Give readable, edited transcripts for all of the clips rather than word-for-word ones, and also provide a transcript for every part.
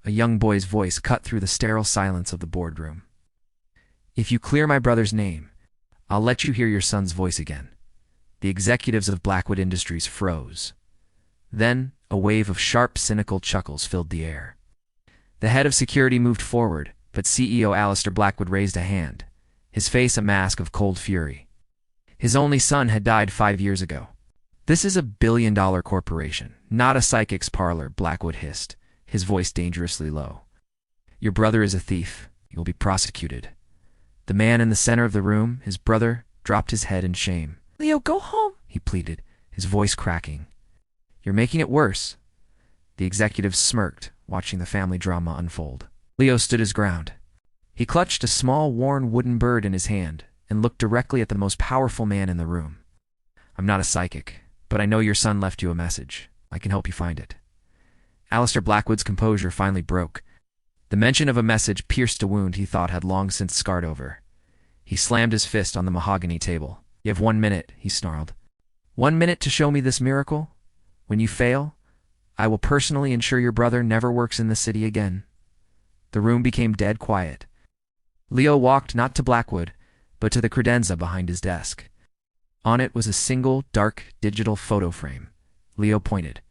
a young boy's voice cut through the sterile silence of the boardroom. "If you clear my brother's name, I'll let you hear your son's voice again." The executives of Blackwood Industries froze. Then, a wave of sharp, cynical chuckles filled the air. The head of security moved forward, but CEO Alistair Blackwood raised a hand, his face a mask of cold fury. His only son had died 5 years ago. "This is a billion-dollar corporation, not a psychic's parlor," Blackwood hissed, his voice dangerously low. "Your brother is a thief. You'll be prosecuted." The man in the center of the room, his brother, dropped his head in shame. "Leo, go home," he pleaded, his voice cracking. "You're making it worse." The executives smirked, watching the family drama unfold. Leo stood his ground. He clutched a small, worn wooden bird in his hand and looked directly at the most powerful man in the room. "I'm not a psychic, but I know your son left you a message. I can help you find it." Alistair Blackwood's composure finally broke. The mention of a message pierced a wound he thought had long since scarred over. He slammed his fist on the mahogany table. "You have 1 minute," he snarled. 1 minute to show me this miracle? When you fail, I will personally ensure your brother never works in the city again." The room became dead quiet. Leo walked not to Blackwood, but to the credenza behind his desk. On it was a single, dark, digital photo frame. Leo pointed.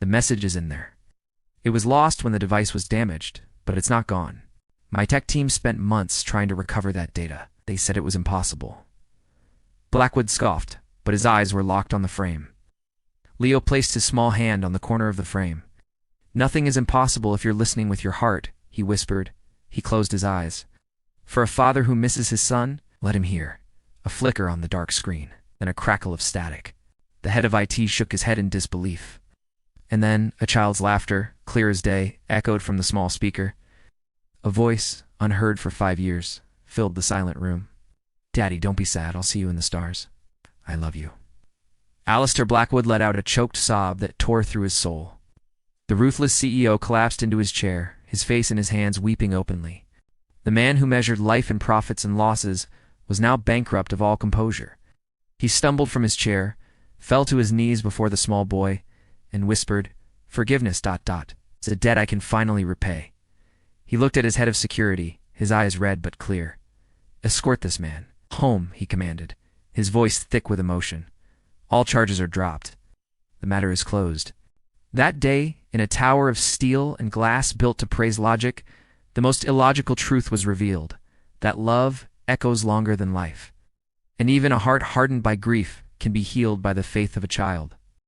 "The message is in there. It was lost when the device was damaged, but it's not gone. My tech team spent months trying to recover that data. They said it was impossible." Blackwood scoffed, but his eyes were locked on the frame. Leo placed his small hand on the corner of the frame. "Nothing is impossible if you're listening with your heart," he whispered. He closed his eyes. For a father who misses his son, let him hear. A flicker on the dark screen, then a crackle of static. The head of IT shook his head in disbelief. And then a child's laughter, clear as day, echoed from the small speaker. A voice, unheard for 5 years, filled the silent room. "Daddy, don't be sad. I'll see you in the stars. I love you." Alistair Blackwood let out a choked sob that tore through his soul. The ruthless CEO collapsed into his chair, his face in his hands, weeping openly. The man who measured life in profits and losses was now bankrupt of all composure. He stumbled from his chair, fell to his knees before the small boy, and whispered, "Forgiveness, ... It's a debt I can finally repay." He looked at his head of security, his eyes red but clear. "Escort this man home," he commanded, his voice thick with emotion. "All charges are dropped. The matter is closed." That day, in a tower of steel and glass built to praise logic, the most illogical truth was revealed, that love echoes longer than life. And even a heart hardened by grief can be healed by the faith of a child.